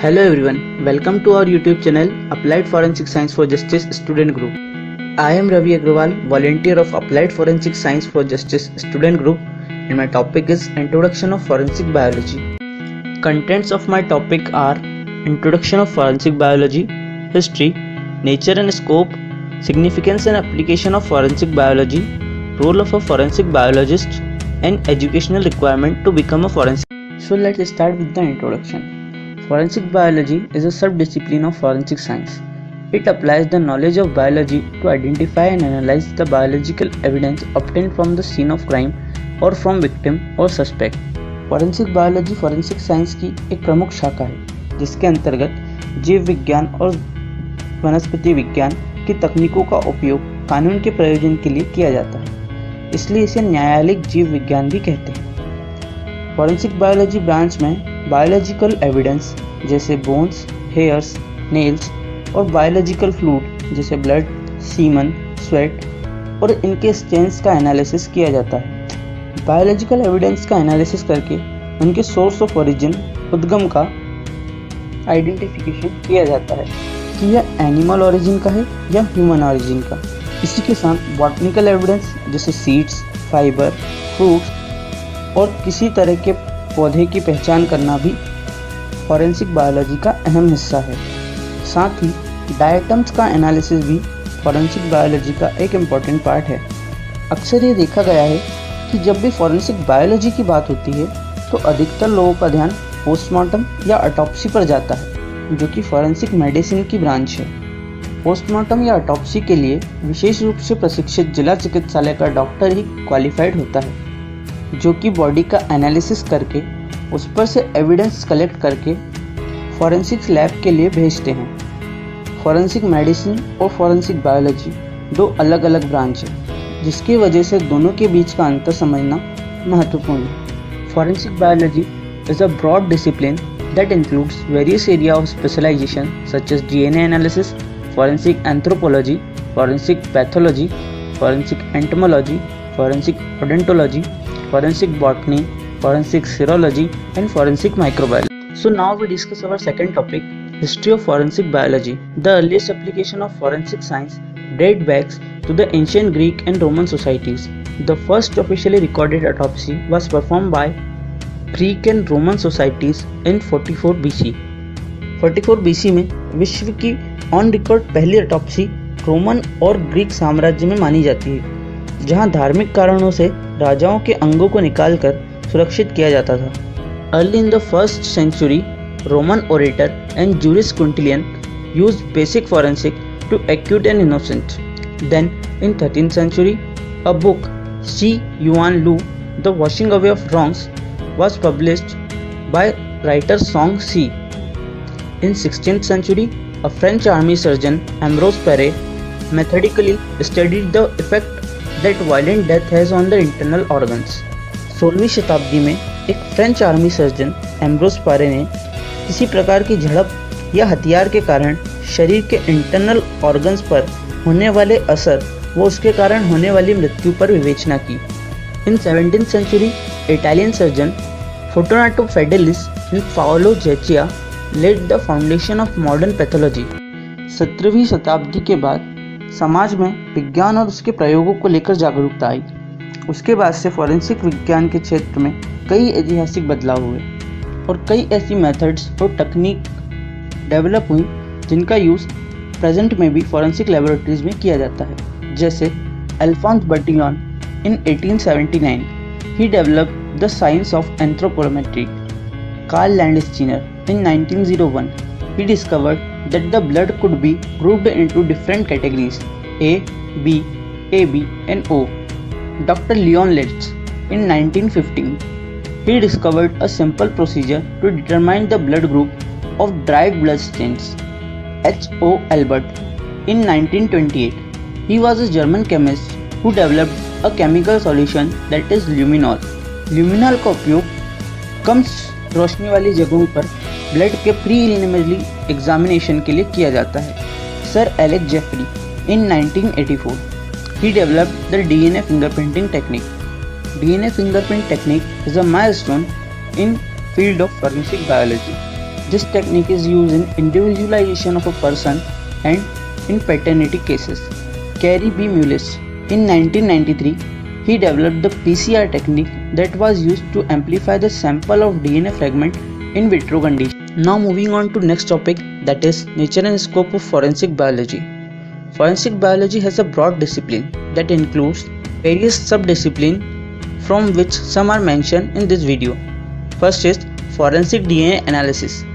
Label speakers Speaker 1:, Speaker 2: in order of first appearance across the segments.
Speaker 1: Hello everyone, welcome to our YouTube channel Applied Forensic Science for Justice Student Group. I am Ravi Agrawal, volunteer of Applied Forensic Science for Justice Student Group, and my topic is Introduction of Forensic Biology. Contents of my topic are Introduction of Forensic Biology, History, Nature and Scope, Significance and Application of Forensic Biology, Role of a Forensic Biologist, and Educational Requirement to become a forensic. So let's start with the introduction. Forensic biology is a subdiscipline of forensic science. It applies the knowledge of biology to identify and analyze the biological evidence obtained from the scene of crime or from victim or suspect. Forensic biology forensic science की एक प्रमुख शाखा है जिसके अंतर्गत जीव विज्ञान और वनस्पति विज्ञान की तकनीकों का उपयोग कानून के प्रयोजन के लिए किया जाता है, इसलिए इसे न्यायालयिक जीव विज्ञान भी कहते हैं। फोरेंसिक बायोलॉजी ब्रांच में बायोलॉजिकल एविडेंस जैसे बोन्स, हेयर्स, नेल्स और बायोलॉजिकल फ्लूइड जैसे ब्लड, सीमन, स्वेट और इनके स्टेन्स का एनालिसिस किया जाता है। बायोलॉजिकल एविडेंस का एनालिसिस करके उनके सोर्स ऑफ ओरिजिन, उद्गम का आइडेंटिफिकेशन किया जाता है कि यह एनिमल ओरिजिन का है या ह्यूमन ओरिजिन का। इसी के साथ बॉटनिकल एविडेंस जैसे सीड्स, फाइबर, फ्रूट्स और किसी तरह के पौधे की पहचान करना भी फॉरेंसिक बायोलॉजी का अहम हिस्सा है। साथ ही डायटम्स का एनालिसिस भी फॉरेंसिक बायोलॉजी का एक इम्पॉर्टेंट पार्ट है। अक्सर ये देखा गया है कि जब भी फॉरेंसिक बायोलॉजी की बात होती है तो अधिकतर लोगों का ध्यान पोस्टमार्टम या ऑटोप्सी पर जाता है, जो कि फॉरेंसिक मेडिसिन की ब्रांच है। पोस्टमार्टम या ऑटोप्सी के लिए विशेष रूप से प्रशिक्षित जिला चिकित्सालय का डॉक्टर ही क्वालिफाइड होता है, जो कि बॉडी का एनालिसिस करके उस पर से एविडेंस कलेक्ट करके फॉरेंसिक लैब के लिए भेजते हैं। फॉरेंसिक मेडिसिन और फॉरेंसिक बायोलॉजी दो अलग अलग ब्रांच है, जिसकी वजह से दोनों के बीच का अंतर समझना महत्वपूर्ण है। Forensic biology is a broad discipline that includes various area of specialisation such as DNA analysis, forensic anthropology, forensic pathology, forensic entomology, forensic odontology, forensic botany, forensic serology and forensic microbiology. So now we discuss our second topic, history of forensic biology. The earliest application of forensic science date back to the ancient Greek and Roman societies. The first officially recorded autopsy was performed by Greek and Roman societies in 44 BC. 44 BC में विश्व की on record पहली autopsy Roman और Greek साम्राज्य में मानी जाती है, जहां धार्मिक कारणों से राजाओं के अंगों को निकालकर सुरक्षित किया जाता था। Early in the first century, Roman orator and jurist Quintilian used basic forensic to acquit an innocent. Then in 13th century, a book C. Yuan Lu, The Washing Away of Wrongs, was published by writer Song C. In 16th century, a French army surgeon, Ambrose Paré, methodically studied the effect that violent death has on the internal organs. 16वीं शताब्दी में एक French army surgeon Ambrose पारे ने किसी प्रकार की झड़प या हथियार के कारण शरीर के इंटरनल ऑर्गन्स पर होने वाले असर व उसके कारण होने वाली मृत्यु पर विवेचना की। In 17th century, Italian surgeon Fortunato Fedelis and Paolo जेचिया led the foundation of modern pathology. 17वीं शताब्दी के बाद समाज में विज्ञान और उसके प्रयोगों को लेकर जागरूकता आई। उसके बाद से फॉरेंसिक विज्ञान के क्षेत्र में कई ऐतिहासिक बदलाव हुए और कई ऐसी मेथड्स और तकनीक डेवलप हुई जिनका यूज़ प्रेजेंट में भी फॉरेंसिक लेबोरेटरीज में किया जाता है। जैसे Alphonse Bertillon in 1879 he developed the science of anthropometry. Karl Landsteiner in 1901 he discovered that the blood could be grouped into different categories A, B, AB and O. Dr. Leon Letts in 1915 he discovered a simple procedure to determine the blood group of dried blood stains. H.O. Albert in 1928 he was a German chemist who developed a chemical solution that is luminol. Luminol का उपयोग कम रोशनी वाली जगहों पर blood के preliminary examination के लिए किया जाता है। Sir Alex Jeffrey in 1984 he developed the DNA fingerprinting technique. DNA fingerprint technique is a milestone in field of forensic biology. This technique is used in individualization of a person and in paternity cases. Cary B. Mullis, in 1993, he developed the PCR technique that was used to amplify the sample of DNA fragment in vitro conditions. Now moving on to next topic, that is nature and scope of forensic biology. Forensic biology has a broad discipline that includes various subdisciplines from which some are mentioned in this video. First is forensic DNA analysis.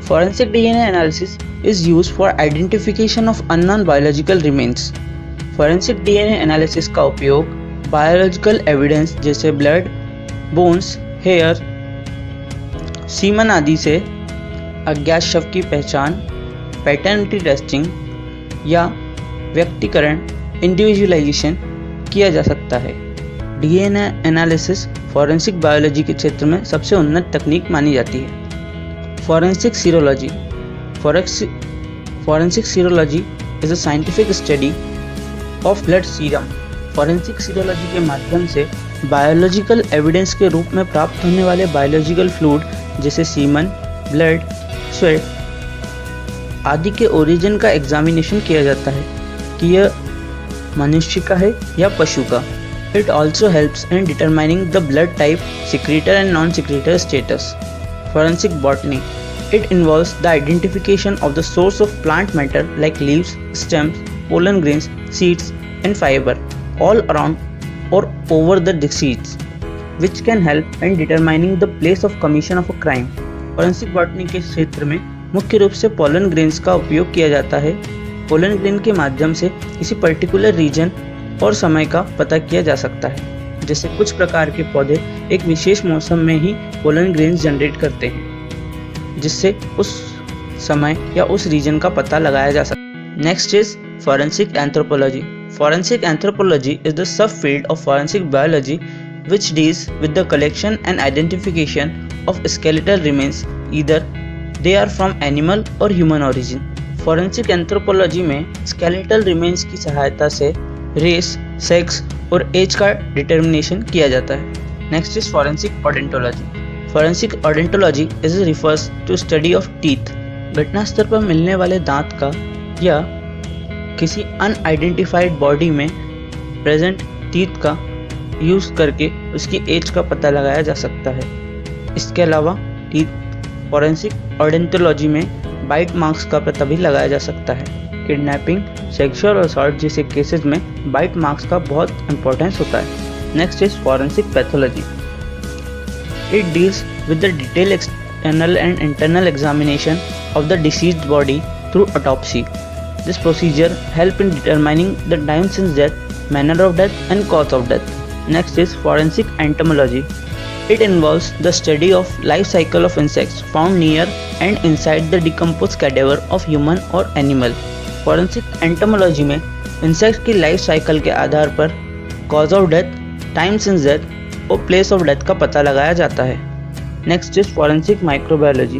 Speaker 1: Forensic DNA analysis is used for identification of unknown biological remains. Forensic DNA analysis का उपयोग biological evidence जैसे blood, bones, hair, semen आदि से अज्ञात शव की पहचान, paternity testing या व्यक्तिकरण इंडिविजुअलाइजेशन किया जा सकता है। डीएनए एनालिसिस फॉरेंसिक बायोलॉजी के क्षेत्र में सबसे उन्नत तकनीक मानी जाती है। Forensic serology. Forensic serology is a scientific study of blood serum. Forensic serology के माध्यम से बायोलॉजिकल एविडेंस के रूप में प्राप्त होने वाले बायोलॉजिकल फ्लूइड जैसे सीमन, ब्लड, स्वेट आदि के ओरिजिन का एग्जामिनेशन किया जाता है कि यह मनुष्य का है या पशु का। It also helps in determining the blood type, secretor and non secretor status. Forensic botany. It involves the identification of the source of plant matter like leaves, stems, pollen grains, seeds, and fiber all around or over the seeds, which can help in determining the place of commission of a crime. Forensic botany के क्षेत्र में मुख्य रूप से pollen grains का उपयोग किया जाता है। pollen grain के माध्यम से किसी पर्टिकुलर रीजन और समय का पता किया जा सकता है। जैसे कुछ प्रकार के पौधे एक विशेष मौसम में ही pollen grains जनरेट करते हैं, जिससे उस समय या उस रीजन का पता लगाया जा सकता है। Next is forensic anthropology. Forensic anthropology is the sub field of forensic biology which deals with the collection and identification of skeletal remains, either they are from animal और ह्यूमन ओरिजिन। फॉरेंसिक एंथ्रोपोलॉजी में skeletal remains की सहायता से race, sex और age का determination किया जाता है। Next is forensic odontology. Forensic odontology is refers to study of teeth. घटना स्थल पर मिलने वाले दांत का या किसी अनआइडेंटिफाइड बॉडी में प्रेजेंट टीथ का यूज करके उसकी एज का पता लगाया जा सकता है। इसके अलावा फॉरेंसिक ओडेंटोलॉजी में बाइट मार्क्स का पता भी लगाया जा सकता है। किडनैपिंग, सेक्सुअल असॉल्ट जैसे केसेस में बाइट मार्क्स का बहुत इंपॉर्टेंस होता है। Next is forensic pathology. It deals with the detailed external and internal examination of the deceased body through autopsy. This procedure helps in determining the time since death, manner of death, and cause of death. Next is forensic entomology. It involves the study of life cycle of insects found near and inside the decomposed cadaver of human or animal. Forensic entomology में insect की life cycle के आधार पर cause of death, time since death और place of death का पता लगाया जाता है। Next is forensic microbiology.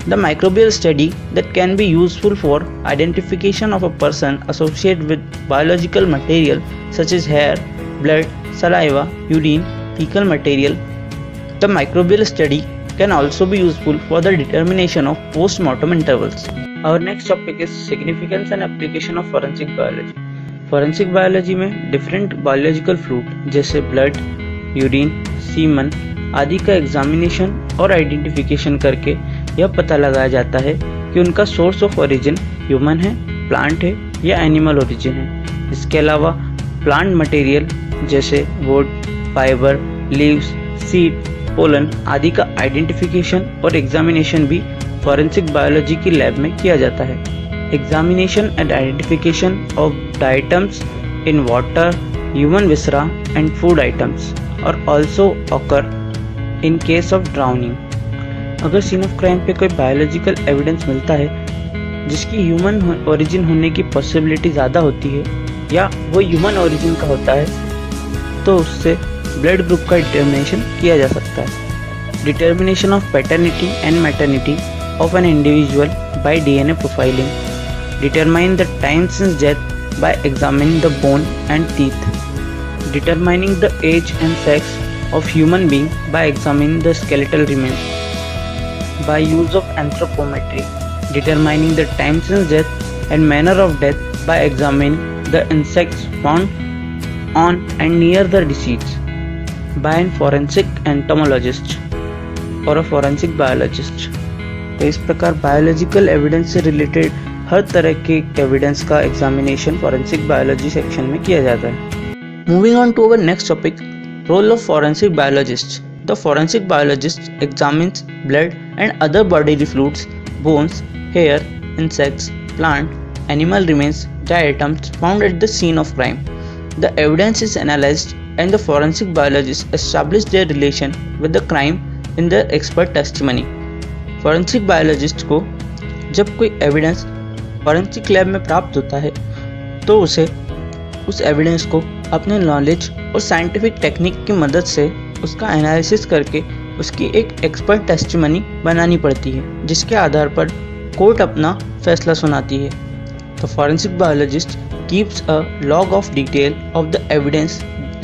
Speaker 1: The microbial study that can be useful for identification of a person associated with biological material such as hair, blood, saliva, urine, faecal material. The microbial study can also be useful for the determination of postmortem intervals. Our next topic is significance and application of forensic biology. फॉरेंसिक बायोलॉजी में different biological fluid जैसे blood, urine, semen आदि का examination और identification करके यह पता लगाया जाता है कि उनका सोर्स ऑफ ओरिजिन ह्यूमन है, प्लांट है या एनिमल ओरिजिन है। इसके अलावा प्लांट मटेरियल जैसे would, fibre, leaves, seed, pollen आदि का आइडेंटिफिकेशन और एग्जामिनेशन भी फॉरेंसिक बायोलॉजी की लैब में किया जाता है। Examination and identification of the items in water, human viscera and food items और also occur in case of drowning. अगर सीन ऑफ क्राइम पे कोई बायोलॉजिकल एविडेंस मिलता है जिसकी ह्यूमन ओरिजिन होने की पॉसिबिलिटी ज़्यादा होती है या वो ह्यूमन ओरिजिन का होता है, तो उससे ब्लड ग्रुप का डिटर्मिनेशन किया जा सकता है। Determination of paternity and maternity of an individual bye DNA profiling. Determine the time since death by examining the bone and teeth. Determining the age and sex of human being by examining the skeletal remains. by use of anthropometry, determining the time since death and manner of death by examining the insects found on and near the deceased by a forensic entomologist और forensic biologist। तो इस प्रकार biological evidence से related हर तरह के evidence का examination forensic biology section में किया जाता है। Moving on to our next topic, role of forensic biologist. The forensic biologist examines blood and other body fluids, bones, hair, insects, plant, animal remains, dead items found at the scene of crime. The evidence is analyzed and the forensic biologists establish their relation with the crime in their expert testimony. Forensic biologist को जब कोई evidence forensic lab में प्राप्त होता है तो उसे उस एविडेंस को अपने नॉलेज और साइंटिफिक टेक्निक की मदद से उसका एनालिसिस करके उसकी एक एक्सपर्ट टेस्टिमनी बनानी पड़ती है, जिसके आधार पर कोर्ट अपना फैसला सुनाती है। The forensic biologist keeps a log of detail of the evidence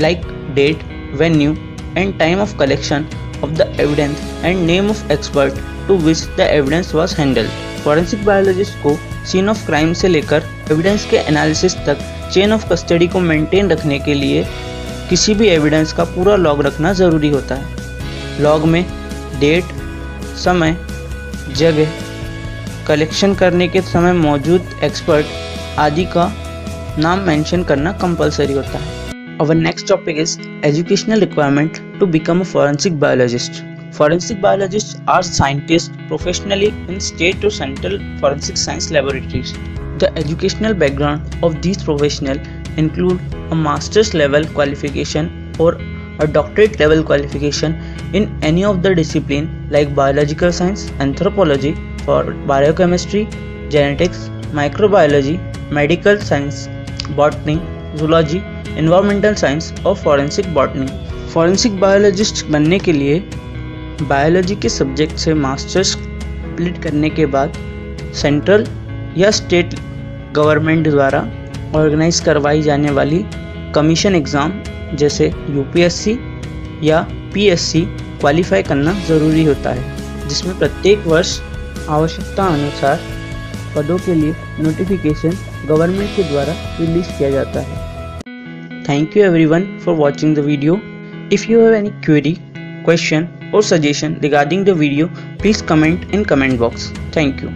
Speaker 1: like date, venue and time of collection of the evidence and name of expert to which the evidence was handled. Forensic biologist को scene of crime से लेकर evidence के analysis तक chain of custody को maintain रखने के लिए किसी भी evidence का पूरा log रखना ज़रूरी होता है। log में date, समय, जगह, कलेक्शन करने के समय मौजूद एक्सपर्ट आदि का नाम मेंशन करना कंपलसरी होता है। Our next topic is educational requirement to become a forensic biologist. Forensic biologists are scientists professionally in state or central forensic science laboratories. The educational background of these professionals include a master's level qualification or a doctorate level qualification in any of the discipline like biological science, anthropology, for biochemistry, genetics, microbiology, medical science, botany, zoology, environmental science और forensic botany। forensic biologist बनने के लिए biology के subject से masters complete करने के बाद central या स्टेट गवर्नमेंट द्वारा ऑर्गेनाइज करवाई जाने वाली कमीशन एग्ज़ाम जैसे यूपीएससी या पीएससी क्वालिफाई करना ज़रूरी होता है, जिसमें प्रत्येक वर्ष आवश्यकता अनुसार पदों के लिए नोटिफिकेशन गवर्नमेंट के द्वारा रिलीज किया जाता है। Thank you everyone for watching the video. If you have any query, question और suggestion regarding the video, please comment in comment box. Thank you.